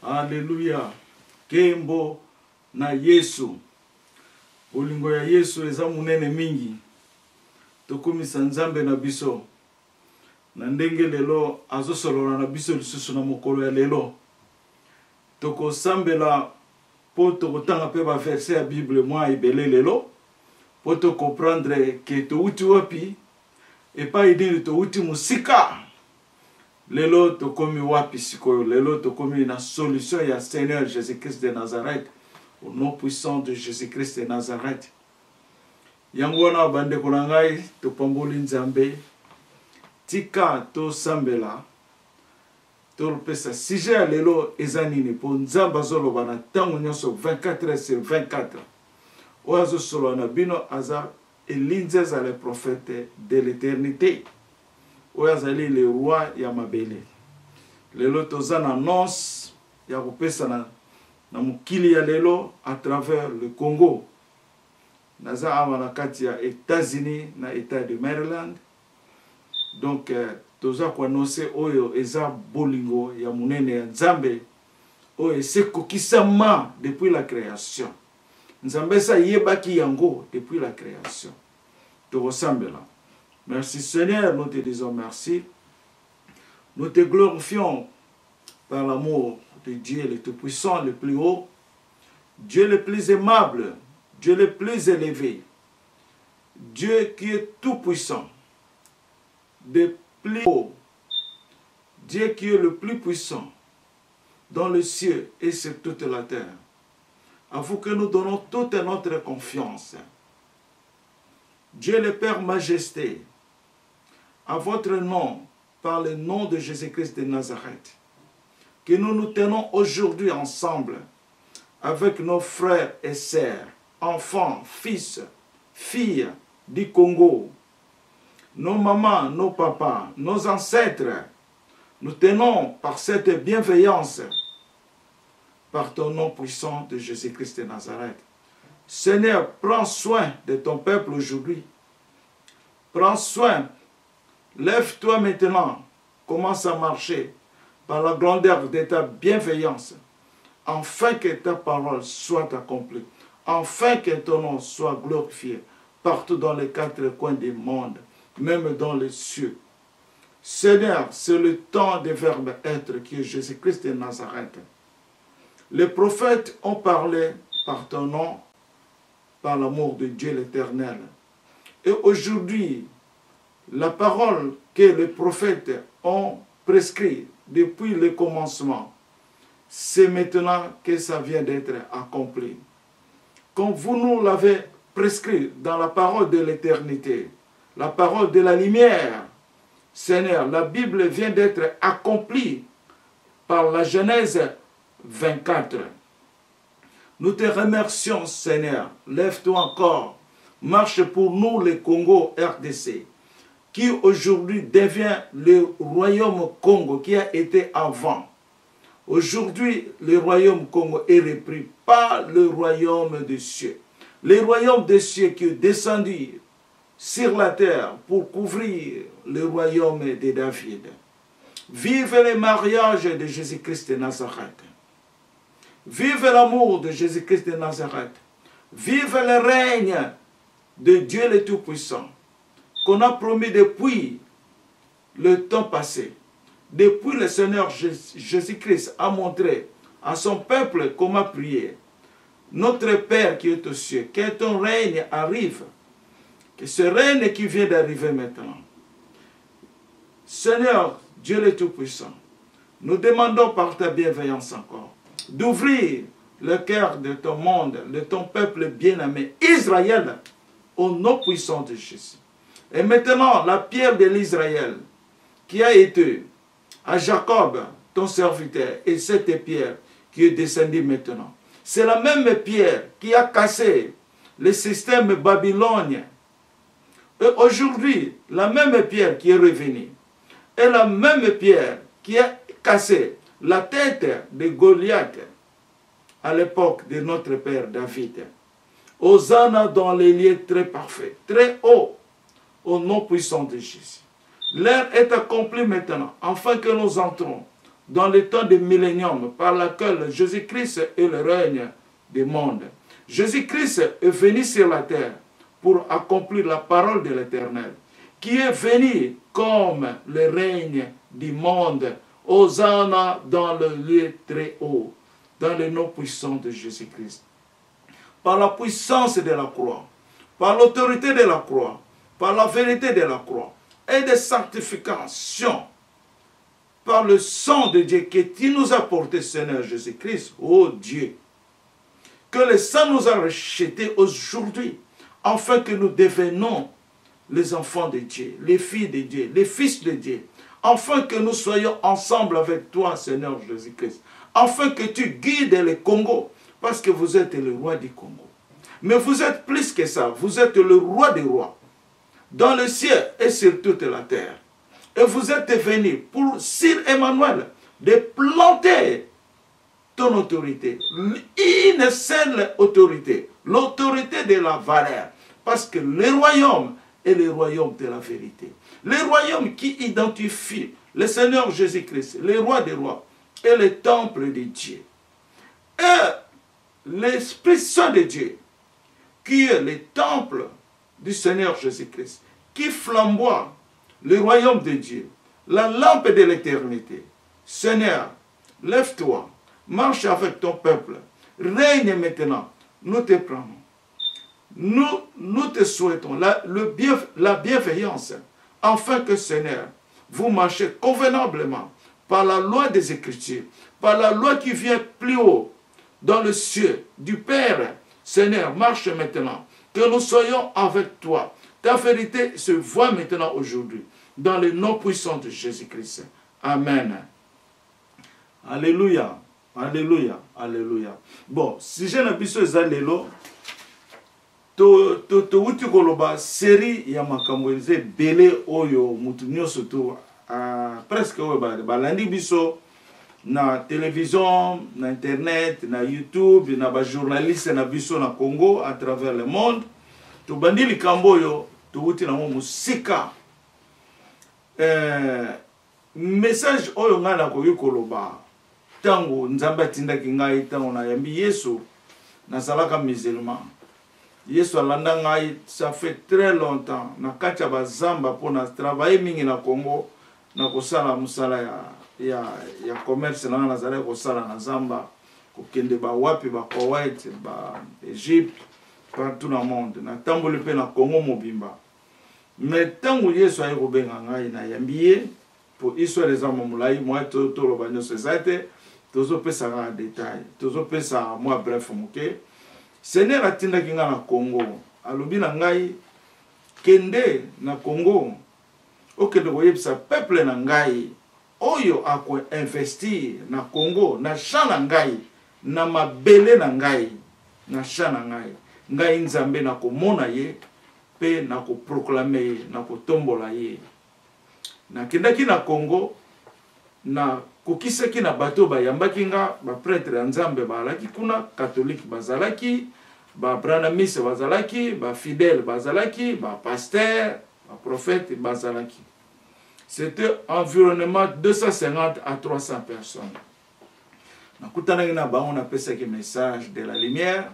Alléluia. Kembo na Yesu. Bolingo ya Yesu eza munene mingi. Tokomisa Nzambe na biso. Na ndenge lelo azosolola na biso lisusu na mokolo ya lelo. Tokosambela po tokotanga pe ba verset ya Bible mwa ebele lelo. Po to comprendre que touti wapi et pas idée touti musika. Lelo tokomi wapi sikoyo. Lelo tokomi na solution ya Seigneur Jésus-Christ de Nazareth. Au nom puissant de Jésus-Christ de Nazareth. Yango na bande konangai to pamboli Nzambe. Tika to sambela. To pesa sije lelo ezanini po Nzamba zolo bana tango nyonso 24/24. Oazo solo na bino aza elinze za le prophète de l'éternité. Oazali le roi ya mabele. Lelo tozana annonce ya kopesa na mukili ya lelo à travers le Congo. Naza amana kati ya États-Unis na État de Maryland. Donc toza ko annoncer oyo eza bolingo ya munene ya Nzambe oyo se kokisama depuis la création. Nzambe sa yebaki yango depuis la création. Tokosambela. Merci Seigneur, nous te disons merci. Nous te glorifions par l'amour de Dieu le Tout-Puissant, le plus haut, Dieu le plus aimable, Dieu le plus élevé, Dieu qui est tout-puissant, le plus haut, Dieu qui est le plus puissant dans le ciel et sur toute la terre. À vous que nous donnons toute notre confiance. Dieu le Père Majesté, à votre nom, par le nom de Jésus-Christ de Nazareth, que nous nous tenons aujourd'hui ensemble avec nos frères et sœurs, enfants, fils, filles du Congo, nos mamans, nos papas, nos ancêtres. Nous tenons par cette bienveillance, par ton nom puissant de Jésus-Christ de Nazareth. Seigneur, prends soin de ton peuple aujourd'hui. Prends soin. Lève-toi maintenant. Commence à marcher par la grandeur de ta bienveillance, afin que ta parole soit accomplie, afin que ton nom soit glorifié partout dans les quatre coins du monde, même dans les cieux. Seigneur, c'est le temps des verbes être qui est Jésus-Christ de Nazareth. Les prophètes ont parlé par ton nom, par l'amour de Dieu l'Éternel. Et aujourd'hui, la parole que les prophètes ont prescrite depuis le commencement, c'est maintenant que ça vient d'être accompli. Comme vous nous l'avez prescrit dans la parole de l'éternité, la parole de la lumière, Seigneur, la Bible vient d'être accomplie par la Genèse 24. Nous te remercions, Seigneur. Lève-toi encore. Marche pour nous, le Congo RDC, qui aujourd'hui devient le royaume Congo qui a été avant. Aujourd'hui, le royaume Congo est repris par le royaume des cieux. Le royaume des cieux qui est descendu sur la terre pour couvrir le royaume de David. Vive le mariage de Jésus-Christ de Nazareth. Vive l'amour de Jésus-Christ de Nazareth. Vive le règne de Dieu le Tout-Puissant, qu'on a promis depuis le temps passé. Depuis le Seigneur Jésus-Christ a montré à son peuple comment prier. Notre Père qui est aux cieux, que ton règne arrive. Que ce règne qui vient d'arriver maintenant. Seigneur, Dieu le Tout-Puissant, nous demandons par ta bienveillance encore d'ouvrir le cœur de ton monde, de ton peuple bien-aimé, Israël, au nom puissant de Jésus. Et maintenant, la pierre de l'Israël qui a été à Jacob, ton serviteur, et cette pierre qui est descendue maintenant. C'est la même pierre qui a cassé le système babylonien. Et aujourd'hui, la même pierre qui est revenue, et la même pierre qui a cassé la tête de Goliath à l'époque de notre père David. Hosanna dans les lieux très parfaits, très haut, au nom puissant de Jésus. L'heure est accomplie maintenant, afin que nous entrons dans le temps des milléniums par laquelle Jésus-Christ est le règne du monde. Jésus-Christ est venu sur la terre pour accomplir la parole de l'Éternel, qui est venu comme le règne du monde. Hosanna dans le lieu très haut, dans le nom puissant de Jésus-Christ. Par la puissance de la croix, par l'autorité de la croix, par la vérité de la croix, et de sanctification, par le sang de Dieu que tu nous as porté, Seigneur Jésus-Christ, ô Dieu, que le sang nous a rachetés aujourd'hui, afin que nous devenions les enfants de Dieu, les filles de Dieu, les fils de Dieu, afin que nous soyons ensemble avec toi, Seigneur Jésus-Christ, afin que tu guides le Congo, parce que vous êtes le roi du Congo. Mais vous êtes plus que ça, vous êtes le roi des rois, dans le ciel et sur toute la terre. Et vous êtes venu pour, sur Emmanuel, de planter ton autorité, une seule autorité, l'autorité de la valeur, parce que le royaume est le royaume de la vérité. Le royaume qui identifie le Seigneur Jésus-Christ, le roi des rois, et le temple de Dieu. Et l'Esprit Saint de Dieu, qui est le temple du Seigneur Jésus-Christ, qui flamboie le royaume de Dieu, la lampe de l'éternité. Seigneur, lève-toi, marche avec ton peuple, règne maintenant. Nous te prenons. Nous te souhaitons la bienveillance, afin que, Seigneur, vous marchez convenablement par la loi des Écritures, par la loi qui vient plus haut dans le ciel du Père. Seigneur, marche maintenant, que nous soyons avec toi. Ta vérité se voit maintenant aujourd'hui, dans le nom puissant de Jésus-Christ. Amen. Alléluia. Alléluia. Alléluia. Bon, si j'ai l'ambition de l'élo, to koloba série ya makambo eze belé oyo mutu nyonso to presque oyo balandi biso na télévision, na internet, na YouTube, na ba journaliste na biso na Congo à travers le monde. To bandi likambo oyo to wuti na musika. Message oyo ngana ko yikoloba tango nzamba tindaki ngai tango na yambi Yesu na salaka musulman. Yesu alanda ngai, ça fait très longtemps na kacha bazamba pour na travailler mingi na Congo na kosala musala ya commerce na nazare kosala na zamba kokende ba wapi ba Kuwait ba Egypte partout dans le monde na tamboli pe na Congo mobimba. Mais tango Yesu ayi kobenga ngai na yambiye pour histoire les hommes mulai moi to lo banyo société tozo pesa nga détail tozo pesa moi bref moké. Seigneur atinda kinga na Congo, alobi na ngai kende na Congo, okende koyebisa peuple na ngai, oyo ako investir na Congo, na champ na ngai, na mabele na ngai, na champ na ngai, ngai nzambe na komona ye, pe na ko proclamer ye, na ko tombola ye. Na kendaki na Congo, na kokisaki na bato bayambaki nga ba prêtre ya nzambe balaki kuna catholique bazalaki ba branamise bazalaki ba fidèle bazalaki ba pasteur ba prophète bazalaki. C'était environnement 250 à 300 personnes. Na kutana na bango na pesaki message de la lumière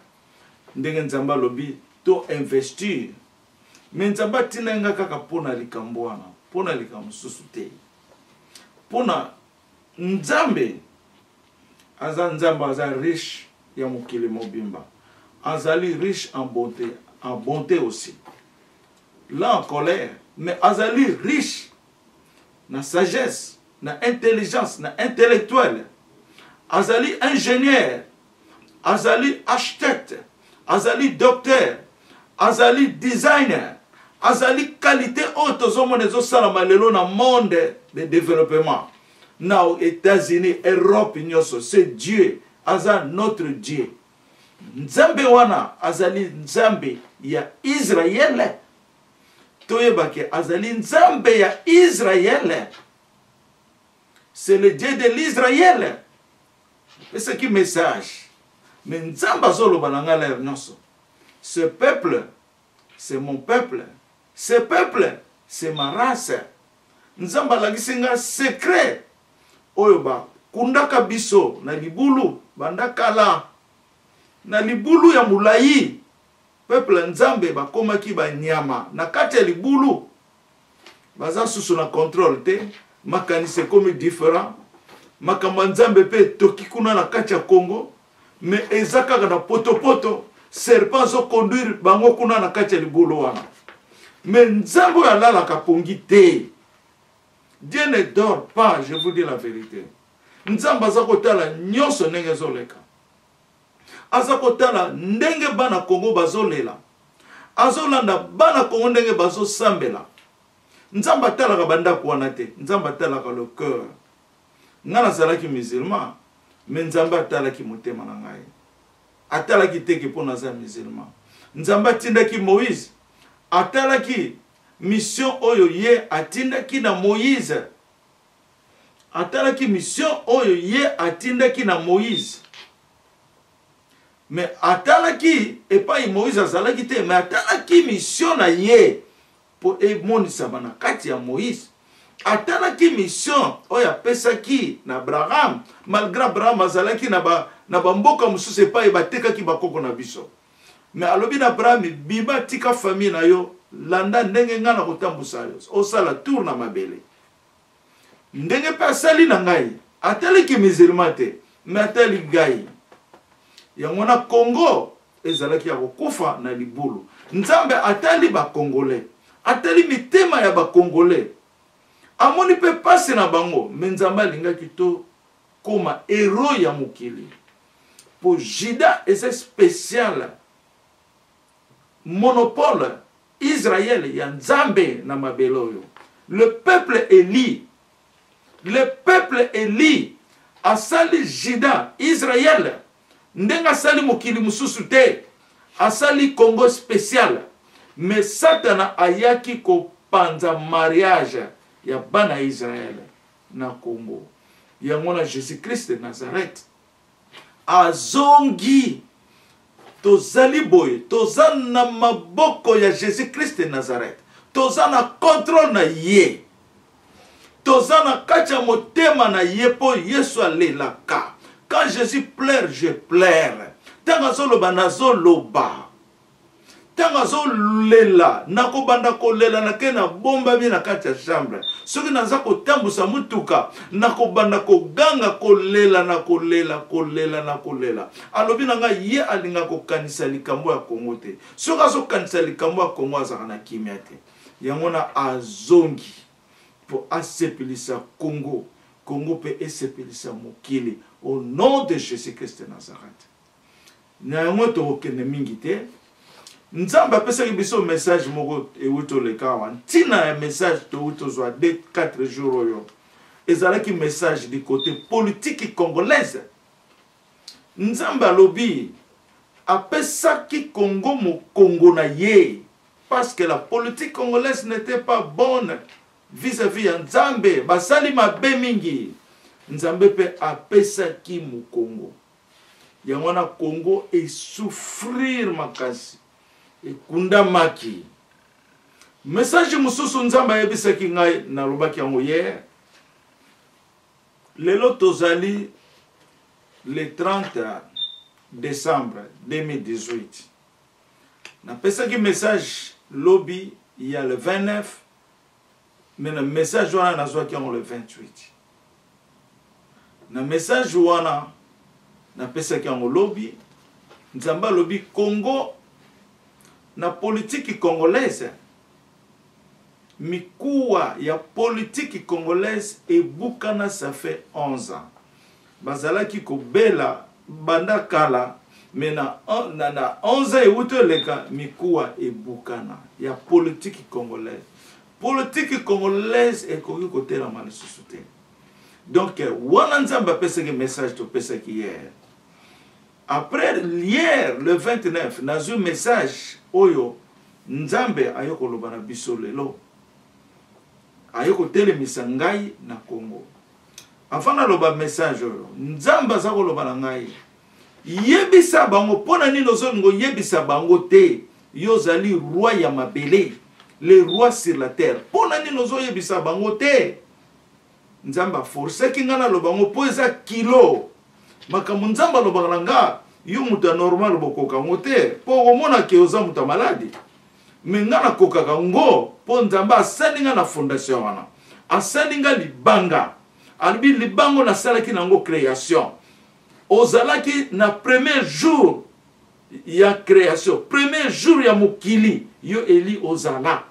ndenge nzamba lobi to investir. Mais nzamba tinanga kaka pona likambo wana, pona likambo susuté. Pona Nzambe aza nzambe aza riche ya mokili mobimba. Azali riche en bonté aussi. Là en colère, mais azali riche na sagesse, na intelligence, na intellectuel. Azali ingénieur, azali architecte, azali docteur, azali designer, azali qualité auto zomonezo salama lelo na monde de développement. Na aux États-Unis, Europe, c'est Dieu, aza notre Dieu. Nzambe wana azali nzambe ya Israël. Toyebake azali nzambe ya Israël. C'est le Dieu de l'Israël. Et c'est qui message. Mais nzamba zolo bananga l'air nyoso. Ce peuple, c'est mon peuple. Ce peuple, c'est ma race. Nzamba lagisinga secret. Oyo ba kundaka biso na libulu bandakala na libulu ya mulai peuple nzambe bakomaki banyama na kati ya libulu baza susu na contrôle te makanisi ekomi différent makambo nzambe pe toki kuna na kati ya Congo mais eza kaka na potopoto serpent zo conduire bango kuna na kati ya libulu wana mais nzambe alalaka pongi te. Dieu ne dort pas, je vous dis la vérité. Nzambe aza kotala nyonso ndenge ezoleka. Aza kotala ndenge bana Congo bazolela. Azolanda bana Congo ndenge bazosambela. Nzambe atalaka bandako wana te. Nzambe atalaka le cœur. Nga nazalaki musulman, mais Nzambe atalaki motema na ngai. Atalaki teke mpo naza musulman. Nzambe atindaki Moïse. Atalaki mission oyo ye atindaki na Moïse. Atalaki mission oyo ye atindaki na Moïse. Mais atalaki epai Moïse azalaki te, mais atalaki mission na ye po emonisa bana kati ya Moïse. Atalaki mission oyo apesaki na Abraham, malgré Abraham azalaki na bamboka mosusu epai batekaki bakoko na biso. Mais alobi na Abraham biba tika famille na yo landa ndenge nga na kotambusa yo osala tour na mabele ndenge pe asali na ngai atalaki musulman te mais atali ngai yango na Congo ezalaki ya kokufa na libulu. Nzambe atali ba Congolais, atali mitema ya ba Congolais, amoni pe pase na bango, mais Nzambe alingaki to koma héros ya mokili. Pour Juda eza spécial monopole Israël ya Nzambe na mabeloyo. Le peuple élit asali Juda Israël ndenga asali mokili mususu te, asali Congo spécial. Mais Satana ayaki ko panza mariage ya bana Israël na Congo. Yango na Jésus-Christ de Nazareth azongi tozali boye, toza na maboko ya Jésus-Christ de Nazareth, toza na contrôle na ye, toza na kati ya motema na ye po Yesu alelaka. Quand Jésus pleure, je pleure. Tanga zoloba nazoloba. Tanga zolela nakobanda kolela nakena bomba bi na kati ya chambre. Soki naza kotambusa mutuka nakobanda koganga kolela na kolela. Alobi nanga ye alinga kokanisa likambo ya Kongo te. Soki azokanisa likambo ya Kongo azaka na kimia te. Yango na azongi po asepelisa Congo. Congo pe esepelisa mokili au nom de Jésus-Christ de Nazareth. Yango to okende mingi te. Nzamba apesaki biso message moko ewuto lekawa. Ntina message to wuto zwa 4 jours oyo. Ezalaki message du côté politique congolaise. Nzamba lobi apesaki Congo mo Congo na ye parce que la politique congolaise n'était pas bonne vis-à-vis ya Nzambe. Basali mabe mingi. Nzambe pe apesaki mo Congo. Yango na Congo e souffrir makasi. Kunda maki. Message mususu Nzamba yebisaki ngai na lobaki yango hier. Lelo tozali le 30 décembre 2018. Na pesaki message lobby il y a le 29, mais le message wana nazwaki yango le 28. Na message wana na pesaki yango lobby Nzamba lobby Congo na politique congolaise, mikuwa ya politique congolaise ebukana ça fait 11 ans. Bazalaki ko bela banda kala mena na 11 ans euto leka mikuwa ebukana ya politique congolaise. Politique congolaise ekoki kotela malisusu te. Donc wana Nzamba pesaki message to pesaki hier. Après hier le 29 nazu message oyo Nzambe ayoko loba na biso lelo ayoko telemisa ngai na Congo. Afana loba message oyo Nzambe azako loba na ngai yebisa bango pona nino zongo yebisa bango te yozali roi ya mabele, le roi sur la terre. Pona nino zo yebisa bango te nzamba force ki ngana lobango po eza kilo makambo nzamba lobaka nga yo muta normal bokoka ngote po omona ke oza muta maladi me ngana kokaka ngo po nzamba asali nga na fondation wana asali nga libanga alibi libango na salaki nango création ozalaki na premier jour ya création premier jour ya mokili yo eli ozala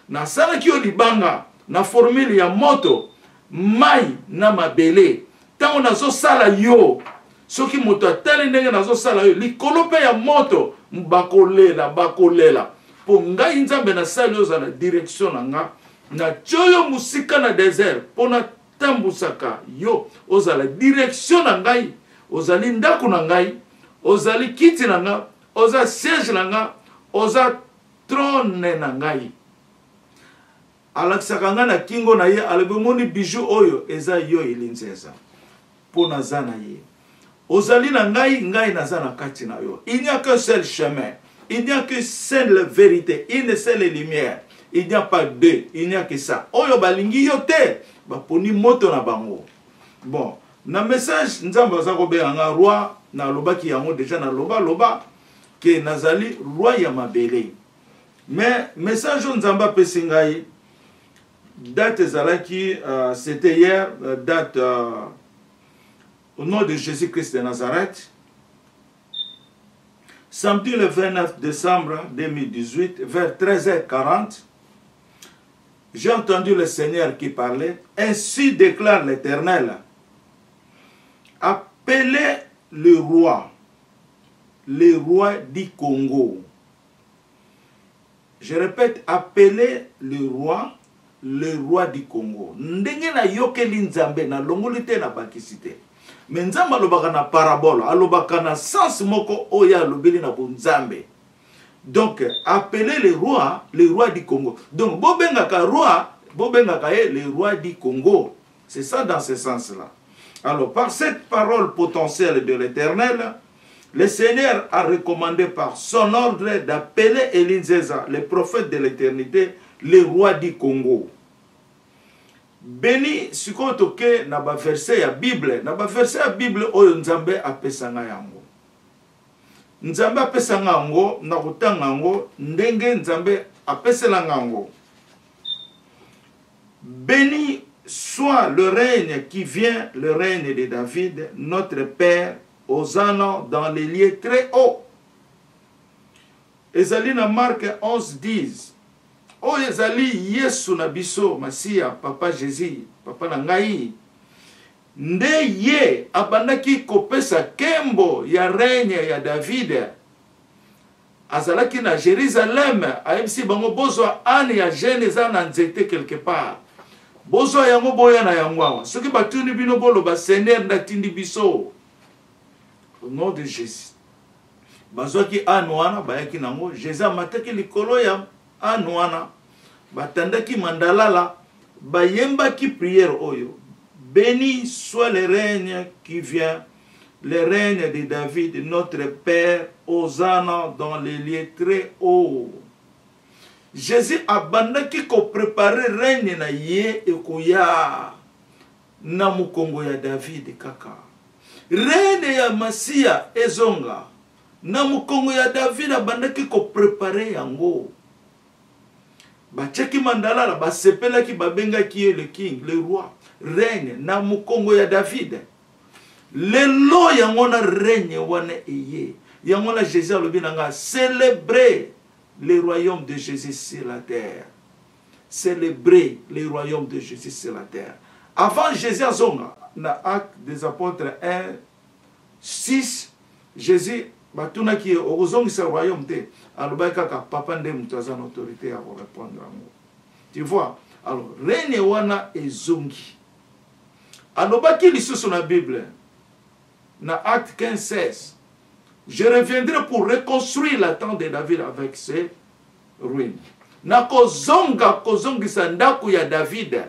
na salaki yo libanga na formule ya moto mai na mabele tango nazosala yo soki moto atali ndenge nazosala yo likolo mpe ya moto bakolela po ngai nzambe nasali ozala direction na nga na tioyo musika na désert po natambusaka yo ozala direction na ngai ozali ndako na ngai ozali kiti na nga oza siège na nga oza trône na ngai alakisaka nga na kingo na ye alebemoni bijou oyo eza yo elinzeza po naza na ye ozali na ngai ngai naza na kati na yo il n'y a qu'un seul chemin il n'y a qu'une seule vérité une seule lumière il n'y a pas deux il n'y a que ça oyo balingi yo te baponi moto na bango bon na message nzambe aza kobenga nga roi na lobaki yango déjà na loba ke nazali roi ya mabele mais message oyo nzambe apesi ngai date ezalaki c'était hier date au nom de Jésus-Christ de Nazareth samedi le 29 décembre 2018 vers 13h40 j'ai entendu le Seigneur qui parlait ainsi déclare l'Éternel appelez le roi du Congo. Je répète, appelez le roi du Congo. Ndenge na yokeli nzambe na longolite na bakisite. Mais nzamba alobaka na parabole, alobaka na sens moko oya alobeli na bonzambe. Donc, appelez le roi du Congo. Donc, bobengaka roi, bobengaka le roi du Congo. C'est ça dans ce sens-là. Alors, par cette parole potentielle de l'Éternel, le Seigneur a recommandé par son ordre d'appeler Elinzeza, le prophète de l'éternité, le roi du Congo. Béni, sikotoke na ba verset ya Bible, na ba verset ya Bible oyo nzambe apesanga yango. Nzambe apesanga yango na kutanga yango ndenge nzambe apesela yango. Béni soit le règne qui vient, le règne de David, notre Père, Hosanna dans les lieux très hauts. Ezali na Marc 11:10. O ezali Yesu na biso, Masia, Papa Jésus, Papa na ngai. Nde ye abandaki kopesa kembo ya règne ya David. Azalaki na Jérusalem, ayebisi bango bozwa ane ya jeune eza na nzete quelque part. Bozo yango boya na yango. Soki batuni bino bolo ba Seigneur ndatindi biso. Au nom de Jésus. Bazwaki anwana bayaki nango Jésus mataki likolo ya anwana. Batandaki mandalala bayembaki prière oyo. Béni soit le règne qui vient, le règne de David, notre Père, Hosanna dans les lieux très hauts. Jésus abandaki ko préparer règne na ye ekoya na mukongo ya David kaka. Règne ya Masia ezonga na mukongo ya David abandaki ko préparer yango. Bacheki mandala ba sepelaki babengaki le king, le roi, règne na mukongo ya David. Lelo yango na règne wana eye. Yango na Jésus alobi nanga célébrer le royaume de Jésus sur la terre. Célébrer le royaume de Jésus sur la terre. Avant Jésus azonga, na Actes des Apôtres 1, 6, Jésus, batuna ki ozongi sa royaume te, alobaka ka papa nde mutu aza na autorité à répondre à moi. Tu vois? Alors, règne wana ezongi. Alobaki lisusu na Bible, na Actes 15, 16. Je reviendrai pour reconstruire la tente de David avec ses ruines. Na kozonga kozongisa ndako ya David.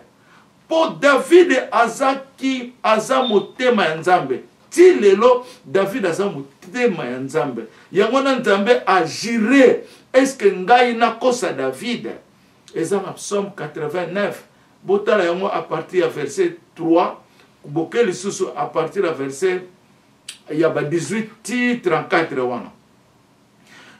Po David azaki azamotema ya Nzambe. Ti lelo David azamotema ya Nzambe. Yango na Nzambe agire. Est-ce que ngai na kosa David? Ezama Psaume 89 botala yango à partir ya verset 3 boke lisusu à partir ya verset ya ba 18 ti 34 wana.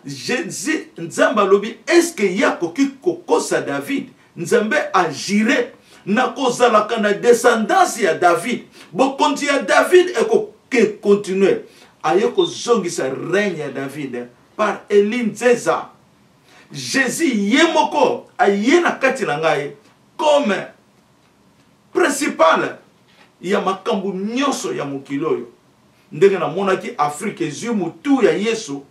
Jésus nzamba lobi est-ce que ya koki kokosa David nzambe agire na kozalaka na descendance ya David bokonzi ya David ekoke continuer aye kozongisa règne ya David par Eli Nzeza. Jésus yemoko aye na kati na ngai comme principal ya makambu nyonso ya mokili oyo ndenge na monaki Afrique ezwi mutu ya Yesu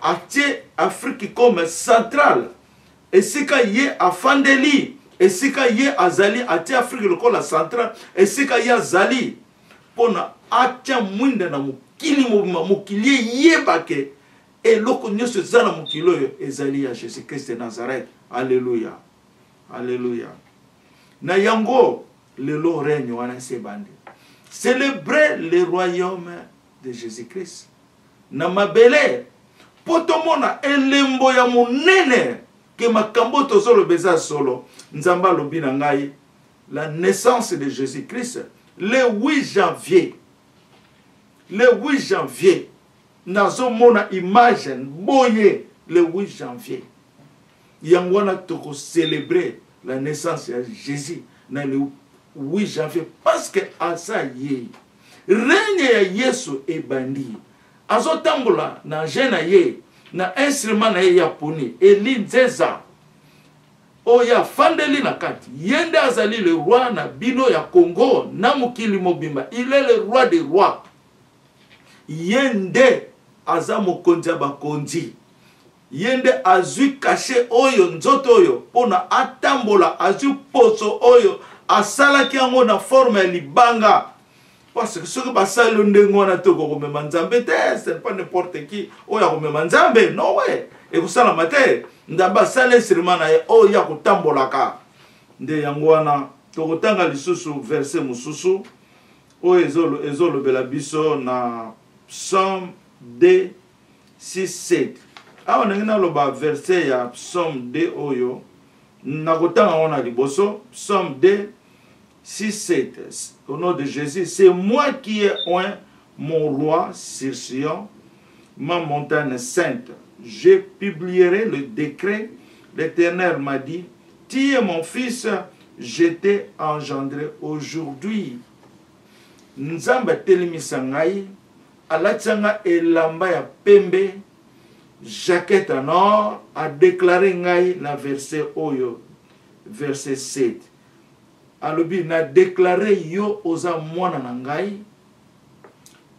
atie Afrique comme centrale esika ye afandeli esika ye azali atie Afrique lokola centrale esika ye azali pona atia mwinda na mokili mobima mokili yebake eloko nyonso eza na mokili oyo ezali ya Jésus Christ de Nazareth. Alléluia, alléluia. Na yango lelo règne wana sebande célébrer le royaume de Jésus-Christ na mabele potomona elembo ya monene ke makambo tozolo beza solo nzamba lobi na ngai la naissance de Jésus-Christ le 8 janvier. Le 8 janvier nazo mona image boye le 8 janvier yangwana toko célébrer la naissance de Jésus na le 8 janvier parce que asa ye règne ya Yesu ebandi azo tambola na jena ye na instrument na ye ya poni Eli Nzeza oya fandeli na kati yende azali le roi na bino ya Congo na mokili mobimba. Il est le roi des rois. Yende aza mokonzi bakonzi yende azui caché oyo nzoto oyo pona atambola azui poso oyo asalaki yango na forme ya libanga parce que soki basali ndenge wana te komema nzambe te, c'est pas n'importe qui oyo akomema nzambe no we ekosalama te nzambe asali instrument na ye oyo akotambolaka nde yango wana tokotanga lisusu verset mosusu oyo ezolobela biso na Psaume 2, 6, 7. Awa nengena loba verset ya Psaume 2 oyo nakotanga wana liboso. Psaume 2, 6, 7. Au nom de Jésus, c'est moi qui ai oint mon roi sur Sion, ma montagne sainte. Je publierai le décret. L'Éternel m'a dit, tu es mon fils, je t'ai engendré aujourd'hui. Nzamba telimisa ngai alatianga elamba ya pembe jaquette en or a déclaré ngai na verset oyo verset 7 alobi na déclaré yo oza mwana na ngai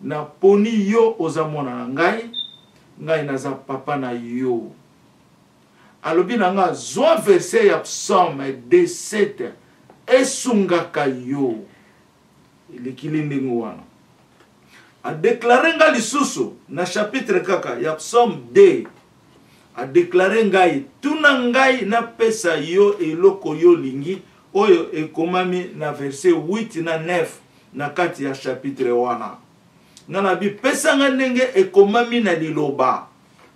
na poni yo oza mwana na ngai ngai naza papa na yo alobi na nga zwa verset ya Psaume 2:7 esungaka yo ilikili ndenge wana a déclaré nga lisusu na chapitre kaka ya Psaume 2 a déclaré ngai tuna ngai na pesa yo eloko yo lingi oyo ekomami na verset 8 na 9 na kati ya chapitre wana ngana bi pesa nga ndenge ekomami na liloba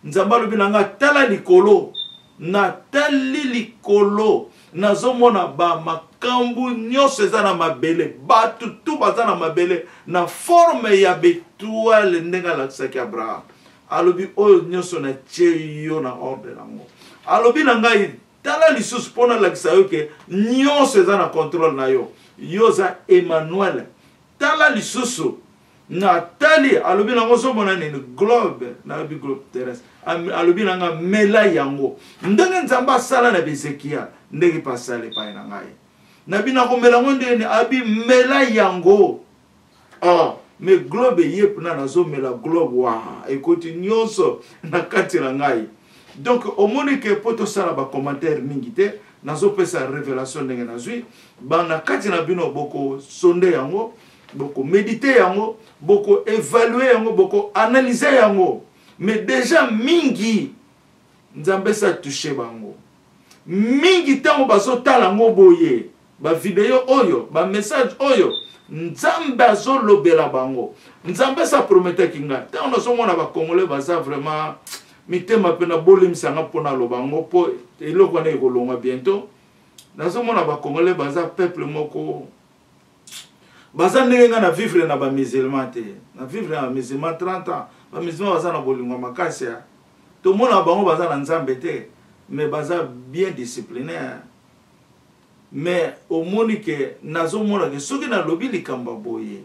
nzamba lobi na nga tala likolo na tali likolo nazomona ba makambu nyonso eza na mabele batu tu baza na mabele na forme ya betuale ndenge alakisaki Abraham alobi oyo nyonso na tie yo na ordre nango alobi na ngai tala lisusu mpona alakisa yo ke nyonso eza na contrôle na yo yo za Emmanuel tala lisusu na tali alobi nango ozomona nini globe na bi globe terrestre alobi nanga mela yango ndenge nzamba asala na Ezekiel ndenge pasale pa na ngai na bina komela ngo ndenge abi mela yango me globe yep na nazomela globe wa ekoti nyonso na kati na ngai donc omoni ke poto sala ba commentaire mingi te nazopesa révélation ndenge nazwi ba na kati na bino boko sonde yango boko méditer yango boko évaluer yango boko analyser yango mais déjà mingi nzambe sa touché bango mingi tango bazotala ngo boye ba video oyo ba message oyo nzambe azolobela bango nzambe sa promettait kinga tango nazomona ba congolais baza vraiment mitema pena bolimsanga pona lobango po eloko na ekolonga bientôt nazomona ba Congolais baza peuple moko baza ndenge na vivre na ba musulman te na vivre na musulman 30 ans ba musulman baza na bolingo makasi ya to mona bango baza na nzambe te mais baza bien discipliné mais au monique nazomona ke soki na lobi likamba boye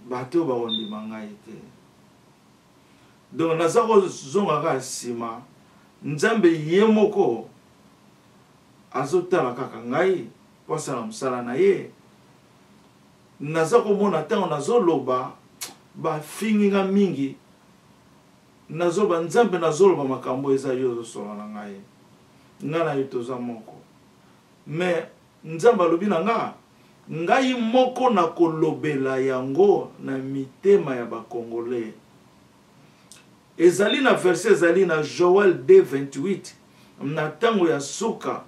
bato ba ondima ngai te donc nazako zonga ka sima nzambe ye moko azotala kaka ngai posa na musala na ye nazako mona tango nazoloba ba finginga mingi nazoba nzambe nazoloba makambo eza yo zosola na ngai ngana yo toza moko mais nzambe alobi na nga ngai moko na kolobela yango na mitema ya bakongolais ezali na verset ezali na Joël 2:28 na tango ya suka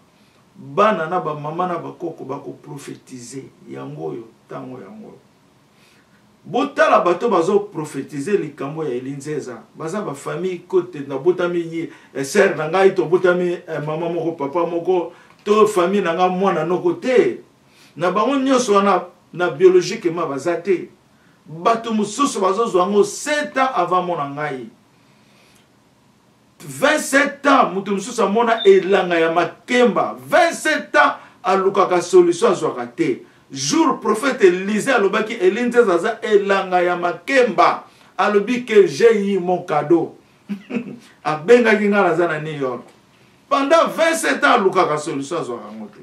bana na ba mama na bakoko bako prophétiser yango yo tango yango botala bato bazo prophétiser likambo ya Elinzeza baza ba famille côté na botami sœur na ngai to botami mama moko papa moko to famille na nga mwana no côté na bango nyonso na biologiquement baza te bato mususu bazo zwango 7 ans avant mona ngai 27 ans mutu mususu amona elanga ya makemba 27 ans alukaka solution azwaka te jour prophète Élisée alobaki Elinzeza za elanga ya makemba alobi que j'ai eu mon cadeau abengaki nga naza na New York pendant 27 ans alukaka solution azwaka ngote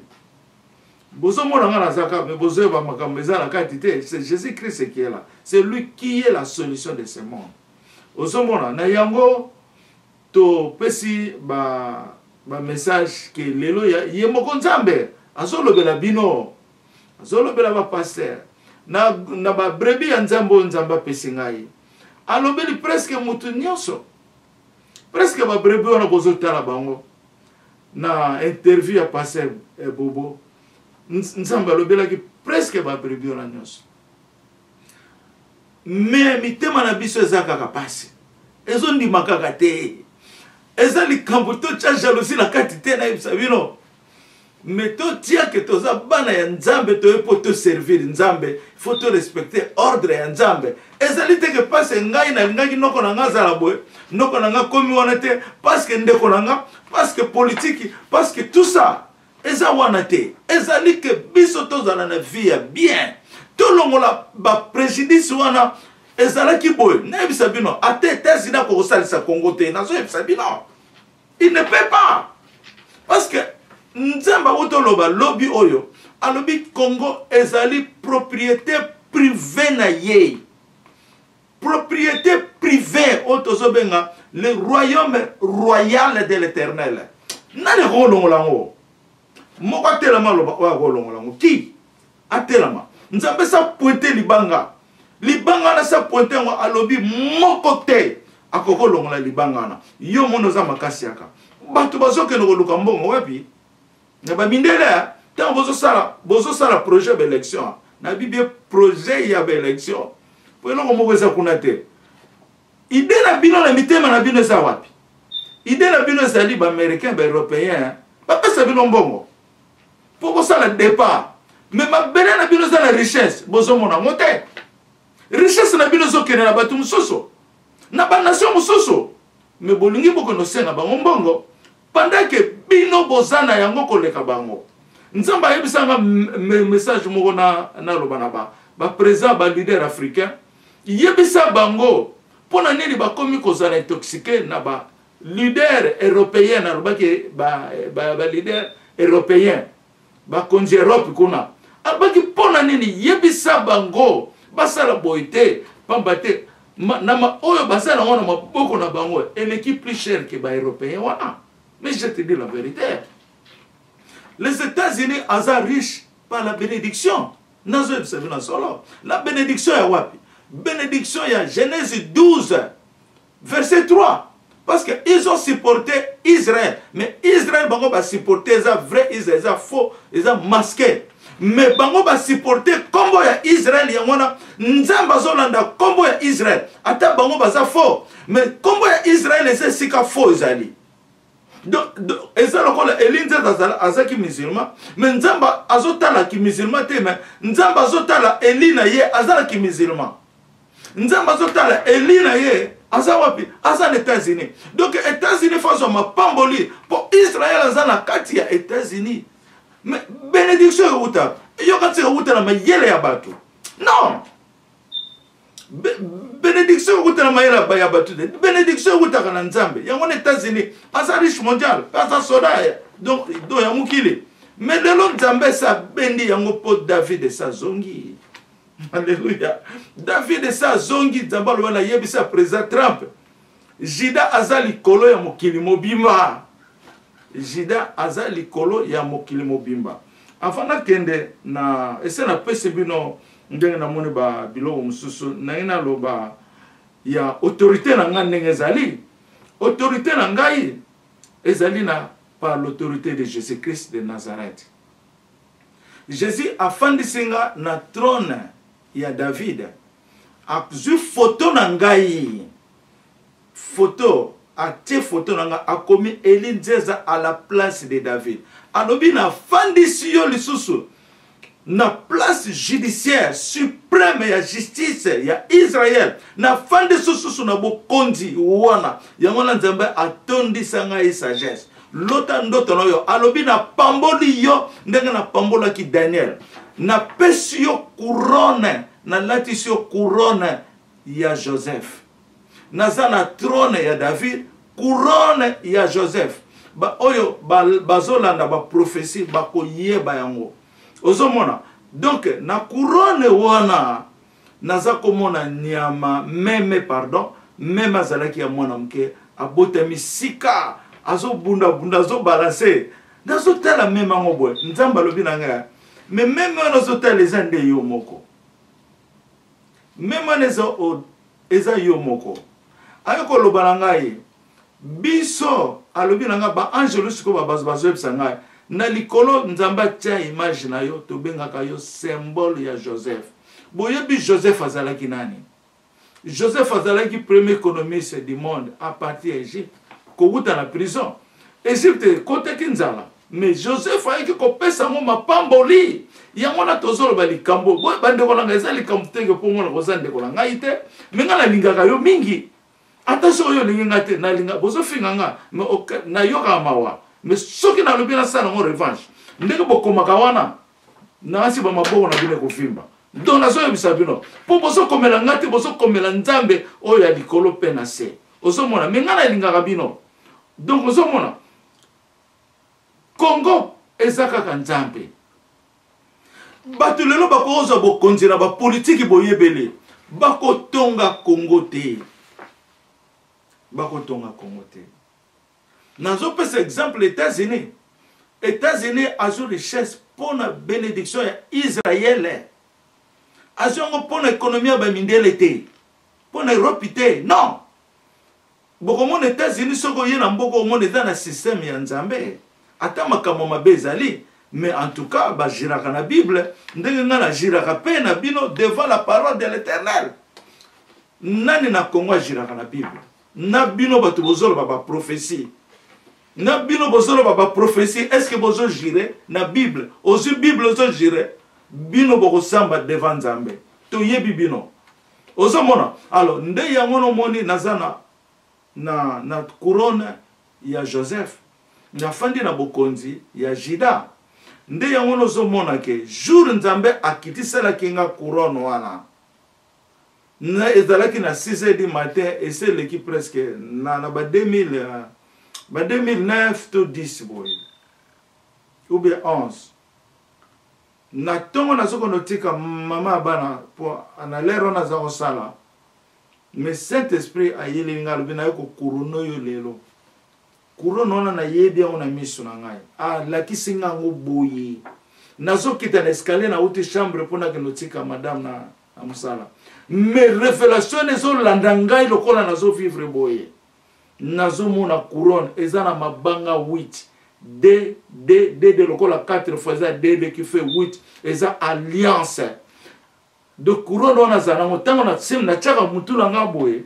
bozo mona nga nazaka mais bozo ba makambo eza na kati te c'est Jésus-Christ qui est là c'est lui qui est la solution de ce monde ozo mona na yango to pesi ba message que lelo ye moko nzambe azolobela bino azolobela ba pasteur na ba brebi ya nzambo nzamba pesi ngai alobeli presque mutu nyonso presque ba brebi wana bozotala bango na interview ya pasteur Bobo nzambe alobelaki presque ba brebi wana nyonso mais mitema na biso eza kaka pasi ezondima kaka te eza likambo to tia jalousie na kati te na yebisa bino mais to tia ke toza bana ya nzambe to epo to servir nzambe faut to respecter ordre ya nzambe ezali te ke pase ngai na ngai noko na nga zala boy noko na nga komi wana te parce que ndeko na nga parce que politique parce que tout ça eza wana te ezali ke biso tozala na vie ya bien to longola ba préjudice wana ezalaki boy nayebisa bino ate tezina kokosalisa Congo te nazoyebisa bino il ne peut pas parce que nzamba otoloba lobi oyo alobi Congo ezali propriété privée na ye propriété privée otozobenga le royaume royal de l'Éternel nani kolongolango moko atelama loba oya kolongolango ki atelama nzambe sa pointe libanga na sa pointe ngo alobi moko te akoko longola libanga na yo mono za makasi yaka bato bazoke no koluka mbongo wapi na ba mindele tant bozo sala projet d'élection na bibie projet ya élection pour eloko moko eza kuna te ide na bino na mitema na bino eza wapi ide na bino ezali ba américain ba européen ba pesa bino mbongo pour kosala départ mais mabele na bino eza na richesse bozo mona ngote richesse na bino zokene na bato mususu na ba nation mususu mais bolingi boko no senga bango mbongo pendant que bino bozana yango koleka bango nzamba yebisanga message moko na lobana ba président ba leader africain yebisa bango pona nini ba komi kozala intoxiqué na ba leader européen na lobaki ba leader européen ba konji Europe kuna albaki pona nini yebisa bango basala boité pambate na ma oyo basala wana maboko na bango eleki plus cher que ba européen wana. Mais je te dis la vérité. Les États-Unis sont riches par la bénédiction. La bénédiction est wapi? Bénédiction il y a Genèse 12, verset 3. Parce qu'ils ont supporté Israël. Mais Israël va supporter les vrais Israël, les faux, les masqués. Mais bango va supporter combo ya Israël yangona nzamba zolanda combo ya Israël. Ata bango va faux. Mais combo ya Israël c'est sika faux izali. donc eza lokola elinze azaki musulman mais nzamba azotala ki musulman te mais nzamba azotala elina ye azala ki musulman nzamba azotala elina ye aza wapi aza na États-Unis donc États-Unis faso mapamboli pour Israël azana kati ya États-Unis mais bénédiction uta yo kati uta na mayele ya bato non bénédiction uta na mayele ya bato bénédiction uta kana nzambe yango na États-Unis aza riche mondial aza soda donc do ya mukili mais lelo nzambe sa bendi yango po David sa zongi. Alléluia. David sa zongi nzamba wala yebisa président Trump. Jida azali kolo ya mokili mobimba. Jida azali kolo ya mokili mobimba. Afana kende na ese na pese bino ndenge na moni ba biloko mususu na ina loba ya autorité na nga ndenge ezali. Autorité na ngai ezali na par l'autorité de Jésus-Christ de Nazareth. Jésus afandisinga na trône ya David. Azu photo na ngai. Photo, atie photo na nga akomi Eli Nzeza à la place de David. Alobi na fandisi yo lisusu na place judiciaire suprême ya justice ya Israël. Na fandisi susu na bokonzi wana. Yango na Nzambe atondisa ngai sagesse. Lota ndoto no yo alobi na pamboli yo ndenge na pambola ki Daniel. Na pesi yo couronne na latisi yo couronne ya Joseph. Naza na trône ya David couronne ya Joseph. Ba oyo bazolanda ba prophétie ba koyeba yango. Ozomona donc na couronne wana naza komona nyama meme azalaki ya mwana mke abotami sika azo bunda azo balancer nazo tala meme ngo boy nzamba lobi na nga mais même nazo tala eza nde yo moko même nezo eza yo moko ayoko loba ngai biso alobi na nga ba angelus ko ba bazo epsa ngai na likolo nzamba tia image na yo to bengaka yo symbole ya Joseph boyebi Joseph azalaki nani Joseph azalaki premier économiste du monde à partir d'Égypte kobuta na prison Égypte kote kinzala mais Joseph ayaki kopesa ngo mapamboli yango na tozolo ba likambo boy bande ko nga ezali likambo tenge po ngona kozande ko nga ite menga na lingaka yo mingi attention yo linga te na linga bozo finga nga mais na yoka mawa mais soki na lobi na sana ngo revanche ndenge bokomaka wana na asi ba maboko na bine kofimba donc na zo yebisa bino po bozo komela ngate bozo komela nzambe oyo ya likolo pe na se ozomona menga na lingaka bino donc ozomona Congo ezaka nzambe bato lelo bakoza bokonzi na ba politique boyebele bakotonga Congo te nazo pesa exemple États-Unis azo richesse pour la bénédiction ya Israël azo ngo pour l'économie ba mindele te pour Europe te non boko mon États-Unis soko yena mboko mon dans na système ya nzambe ata makambo mabezali mais en tout cas ba jiraka na Bible ndenge nga na jiraka pe na bino devant la parole de l'Éternel nani na Congo jiraka na Bible na bino batu bozolo ba prophétie na bino bozolo ba prophétie est-ce que bozo jire na Bible ozu Bible ozo jire bino boko samba devant Nzambe to yebi bino ozo mona alors nde yango no moni nazana na couronne ya Joseph na fandi na bokonzi ya Jida nde yango no zo mona ke jour Nzambe akitisela kinga couronne wana na ezalaki na 6h du matin et c'est l'équipe presque na ba 2009 to 10 boy ou bien 11 na tongo na soko notika mama bana pour na lero na za osala mais Saint-Esprit ayeli ngalo bina yoko kuruno yo lelo kuruno na yebi ona miso na ngai la kisinga ngo boyi nazo kita na escalier na uti chambre pona ke notika madame na musala mais révélation ezo landangai lokola nazo vivre boye nazo mona couronne ezana mabanga 8 D lokola 4 fois ça D qui fait 8 eza alliance de couronne on azana ngotango na sim na chaka mutula nga boye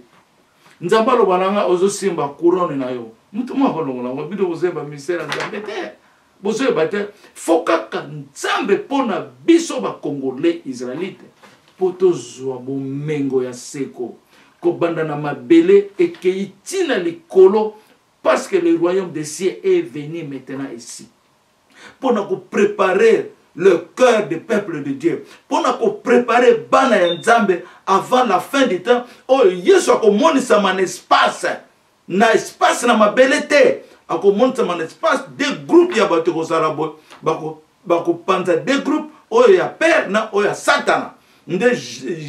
nzamba lo bananga ozo simba couronne na yo mutu mwa balongola ngo bido kozeba ministère nzambe te bozoyeba te fo kaka nzambe mpona biso bakongolais israélite mpo tozwa bomengo ya seko kobanda na mabele ekei ntina likolo parce que le royaume des cieux est venu maintenant ici mpona kopréparer le cœur du peuple de Dieu mpona kopréparer bana ya nzambe avant la fin du temps oyo yesu akomonisama na espace na mabele te akomonisama na espace des groupes ya bato kozala bakopanza des groupes oyo ya père na oyo ya satana nde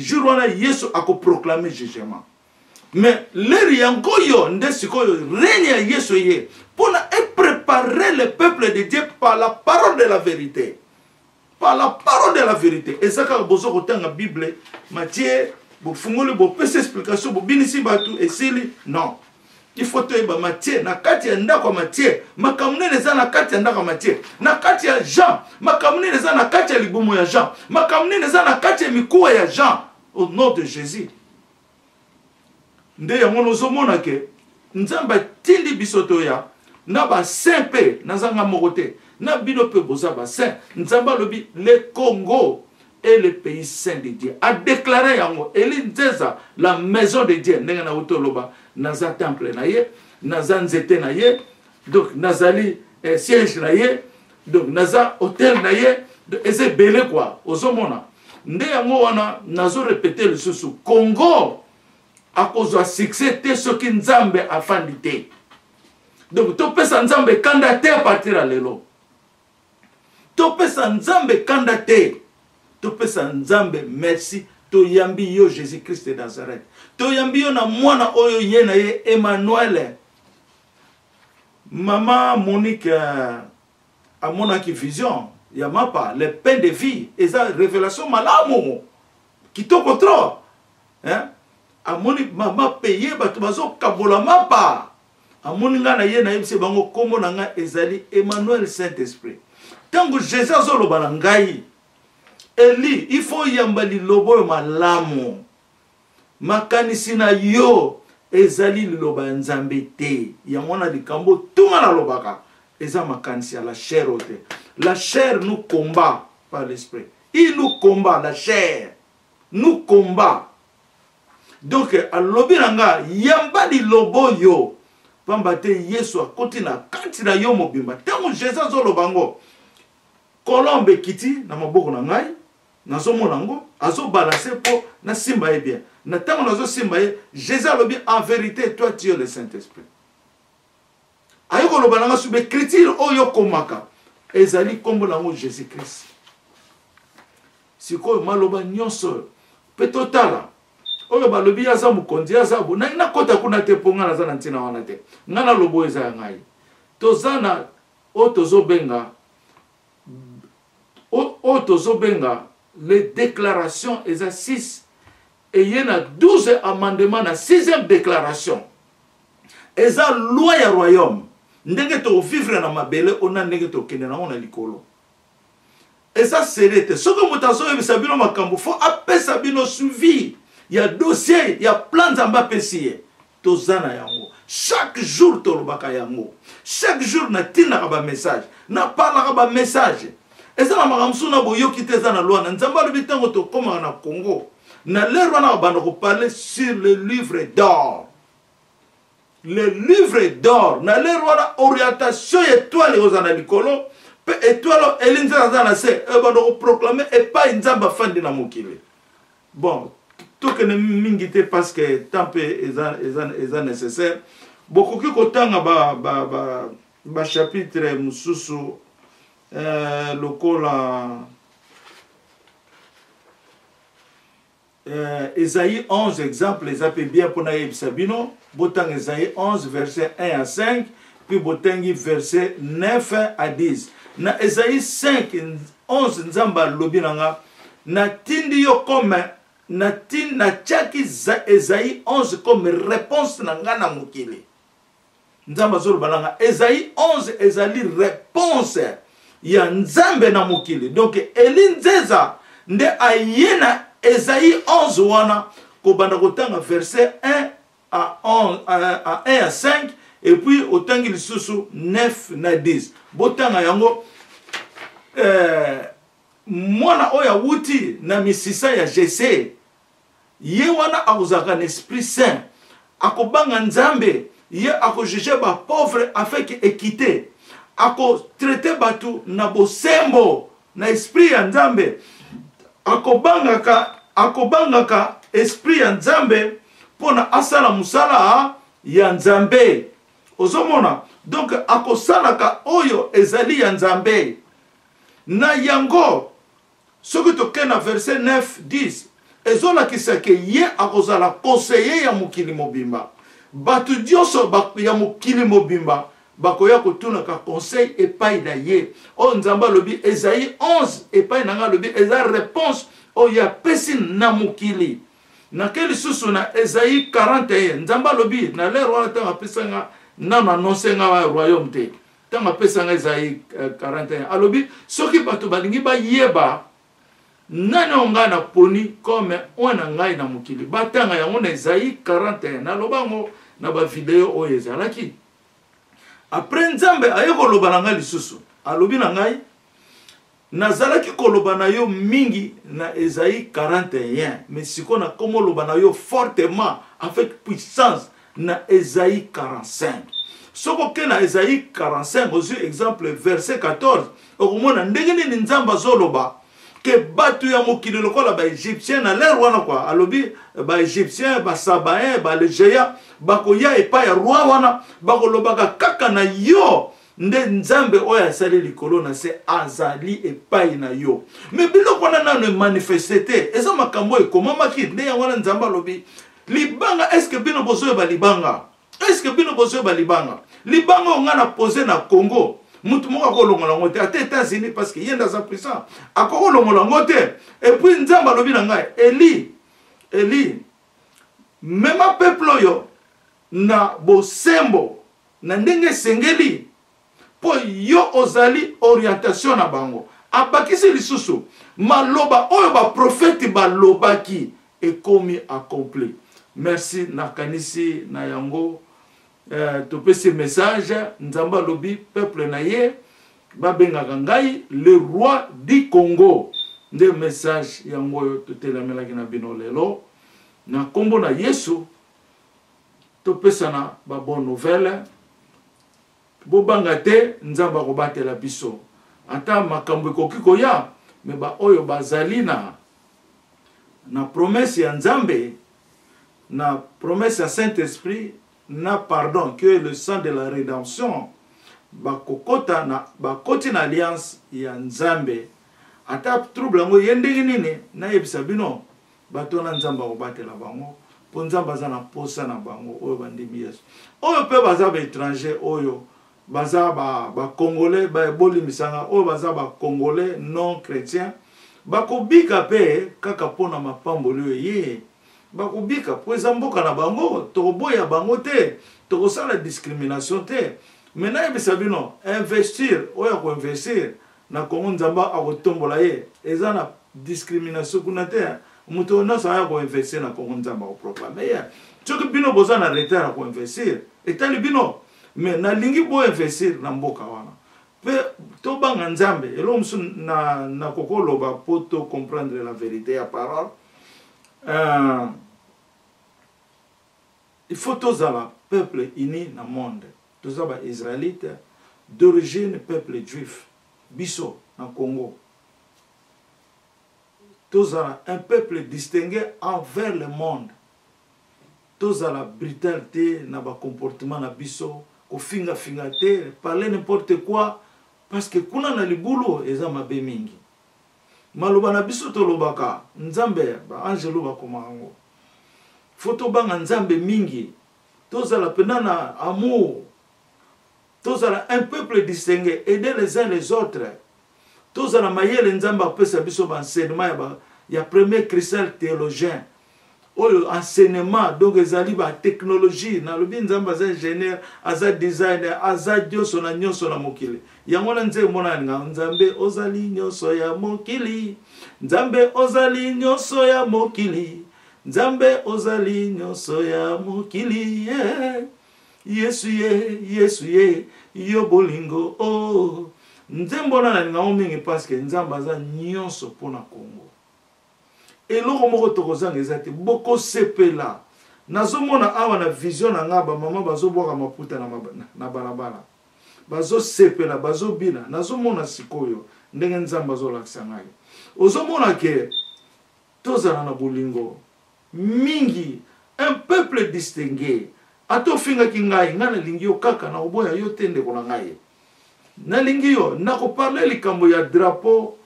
jour wana yesu akoproclame jugement mais leri yango yo nde sikoyo règne ya yesu ye mpona préparer le peuple de Dieu par la parole de la vérité. Par la parole de la vérité. Et ça, quand vous avez la Bible, Matthieu, vous fungoli, vous pouvez explication, vous binisi batu, et sili, non. Il faut te dire, Matthieu, na kati ya ndako Matthieu, makamune neza na kati ya ndako Matthieu, na kati ya Jean, makamune neza na kati ya libumu ya Jean, makamune neza na kati ya mikuwa ya Jean, au nom de Jésus. Nde ya mono zomona ke, nzamba tindi bisoto ya, na ba saint pe, na zanga mokote, na bino pe boza ba saint, nzamba lobi, le Congo est le pays saint de Dieu. A déclaré yango, eli nzeza, la maison de Dieu, nenga na uto loba, naza temple na ye, naza nzete na ye, donc nazali siège na ye, donc naza hôtel na ye, eze belé quoi, ozomona. Nde yango wana, nazo répéter le sous Congo, a cause succès te soki nzambe afandi te. Donc to pesa nzambe kanda te à partir à lelo. To pesa nzambe kanda te. To pesa nzambe merci to yambi yo Jésus Christ de Nazareth. To yambi yo na mwana oyo ye na ye Emmanuel. Maman Monique a monaki vision ya mapa le pain de vie et ça révélation malamu kitoko trop. Hein? Amoni mama payé bato bazo kabola mapa amoni nga na ye na yebise bango kombo na nga ezali Emmanuel Saint-Esprit tango Jésus azoloba na ngai Eli il faut yamba lilobo malamu makanisi na yo ezali liloba nzambe te yango na likambo tunga na lobaka eza makanisi ya la chair ote la chair nous combat par l'esprit il nous combat la chair nous combat. Donc, à l'obiranga, yamba di lobo yo. Pambate yesu akoti na kanti na yo mobimba. Tango Jésus zolo bango. Kolombe kiti na maboko na ngai. Na zomo nango. Azo balancer po na simba e bien. Na tango na zo simba e. Jésus lobi en vérité toi tu es le Saint-Esprit. Ayoko lo bananga sube criture oyo komaka. Ezali kombo nango Jésus Christ. Siko maloba nyonso. Petotala. Oyo balobi yaza mukonzi yaza bo na kota kuna te ponga na zana ntina wana te ngana lobo eza ya ngai tozana o tozobenga les déclarations eza 6 et yena 12 amendements na 6e déclaration eza loi ya royaume ndenge to vivre na mabele ona ndenge to kende na ona likolo eza serete soko mutazo yebisa bino makambo fo apesa bino suivi. Il y a dossier, il y a plein d'ambapessiers. Tozana yango. Chaque jour, tolobaka yango. Chaque jour, na tina kaba message. Na parla kaba message. Et ça, na maramsu na boyo kite za na loi. Na nzamba le bitango to koma na Congo. Na l'air wana banda ko parler sur le livre d'or. Le livre d'or. Na l'air wana orientation étoile ozana likolo. Pe étoile elinza za na se. E banda ko proclamer et pas nzamba fandi na mokili. Bon. Tout que ne mingite parce que tant peu est nécessaire. Beaucoup qui kotanga ba chapitre mususu lokola Esaïe 11 exemple les appelle bien pour naïb sabino botang Esaïe 11 verset 1 à 5 puis botangi verset 9 à 10 na Esaïe 5 11 nzamba lobinanga na tindi yo comme na tchaki Esaïe 11 comme réponse na ngana mukili. Nzamba zolo balanga Esaïe 11 ezali réponse ya nzambe na mukili. Donc elinzeza nde ayena Esaïe 11 wana ko banda kotanga verset 1 à 5 et puis otangi lisusu 9 na 10 botanga yango mwana oya wuti na misisa ya Jesse ye wana akuzaka na Esprit Saint akobanga nzambe ye akojuge ba pauvre avec équité ako traiter batu na bosembo na esprit ya nzambe akobangaka esprit ya nzambe pona asala musala ya nzambe ozomona donc akosalaka oyo ezali ya nzambe na yango soki tokena verset 9 10 ezolakisa ke ye akozala conseiller ya mokili mobimba batu dioso ya mokili mobimba bakoya kotunaka conseil epai na ye o nzamba lobi Esaïe 11 epai nanga lobi eza réponse o ya pesi na mokili na keli susu na Esaïe 41 nzamba lobi na lero wana tanga pesanga nana annonce nga wa royaume te tanga pesanga Esaïe 41 alobi soki bato balingi ba yeba nani onga na poni comme ona ngai na mokili batanga yango na Esaïe 41 na lobango na ba video o ezalaki après nzambe aye koloba na ngai lisusu alobi na ngai nazalaki koloba na yo mingi na Esaïe 41 mais siko na komo loba na yo fortement avec puissance na Esaïe 45 soko ke na Esaïe 45 ozu exemple verset 14 okomona ndenge nini nzambe azoloba ke batu ya mokili lokola ba Égyptien na l'air wana kwa alobi ba Égyptien ba Sabaen ba Legea bakoya epai ya roi wana bakolobaka kaka na yo nde nzambe oyo asali likolo na se azali epai na yo mais biloko wana nano manifeste te eza makambo ekomamaki nde yango wana nzambe alobi libanga est-ce que bino bozoyeba libanga est-ce que bino bozoyeba libanga libanga oyo nga na pose na Congo mutu moko akolongola ngo te ata États-Unis parce que yenda za puissant akolongola ngo te et puis nzambe alobi na ngai Eli mema peuple oyo na bosembo na ndenge sengeli po yo ozali orientation na bango abakisi lisusu maloba oyo ba prophète balobaki ekomi accompli merci nakanisi na yango topesi message nzamba lobi peuple na ye babengaka ngai le roi du Congo nde message yango oyo totelamelaki na bino lelo na kombo na Yesu topesana ba bonne nouvelle bobanga te nzamba kobatela biso ata makambo ekoki koya me ba oyo bazali na promesse ya nzambe na promesse ya Saint-Esprit na pardon que le sang de la rédemption bakokota na bakoti na alliance ya nzambe ata trouble ngo yendenge nini na yebisa bino bato na nzamba kobatela bango po nzamba za na posa na bango oyo bandimi Yesu oyo pe baza ba étranger oyo baza ba congolais ba eboli misanga oyo baza ba congolais non chrétien bakobika pe kaka pona mapambolo ye bakobika po eza mboka na bango tokoboya bango te tokosala discrimination te maintenant yebisa bino investir oyo ko investir na Congo nzamba akotombola ye eza na discrimination kuna te muto nyonso aya ko investir na Congo nzamba oproclame ye soki bino boza na retard ko investir etali bino mais na lingi bo investir na mboka wana pe to banga nzambe elo musu na kokoloba po to comprendre la vérité ya parole il faut tous avoir peuple uni dans le monde tous avoir israélites d'origine peuple juif biso dans Congo tous avoir un peuple distingué envers le monde tous avoir la brutalité na ba comportement na biso ko finga te parler n'importe quoi parce que kuna na libulu eza mabe mingi maloba na biso to lobaka nzambe ba angelo ba komango foto banga nzambe mingi tozala pena na amour tozala un peuple distingué aider les uns les autres tozala mayele nzambe apesa biso ba enseignement ya premier cristal théologien oyo enseignement donc ezali ba technologie na lobi nzambe aza ingénieur aza designer aza dioso na nyonso na mokili yango na nze mona nga nzambe ozali nyonso ya mokili nzambe ozali nyonso ya mokili nzambe ozali nyonso ya mokili Yesu ye yo bolingo oh nzembo na linga mingi parce que nzamba za nyonso pona Congo eloko moko tokozanga ezati boko sepela nazomona awa na vision na ngaba mama bazobwaka maputa na balabala bazo sepela bazo bina nazomona sikoyo ndenge nzamba zolakisa ngai ozomona ke tozala na bolingo mingi un peuple distingué atofinga ki ngai ngana lingi yo kaka na oboya yo tende kona ngai na lingi yo na ko parler likambo ya drapeau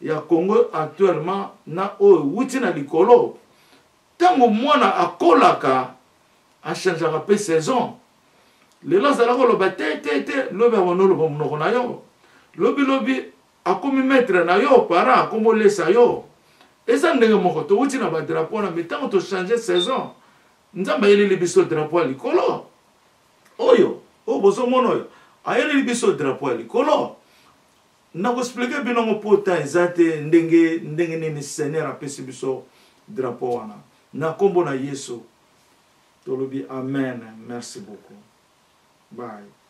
ya Congo actuellement na o wuti na likolo tango mwana akolaka a changera pe saison le lazala ko loba te loba wonolo ba munoko na yo lobi akomi maître na yo para akomo lesa yo eza ndenge moko to wuti na ba drapeau na mitango to changer saison nzamba yeli biso drapeau likolo oyo o bozo mono ayeli biso drapeau likolo na ko expliquer binongo pota ezate ndenge nini Seigneur apesi biso drapeau wana na kombo na Yesu tolobi amen merci beaucoup bye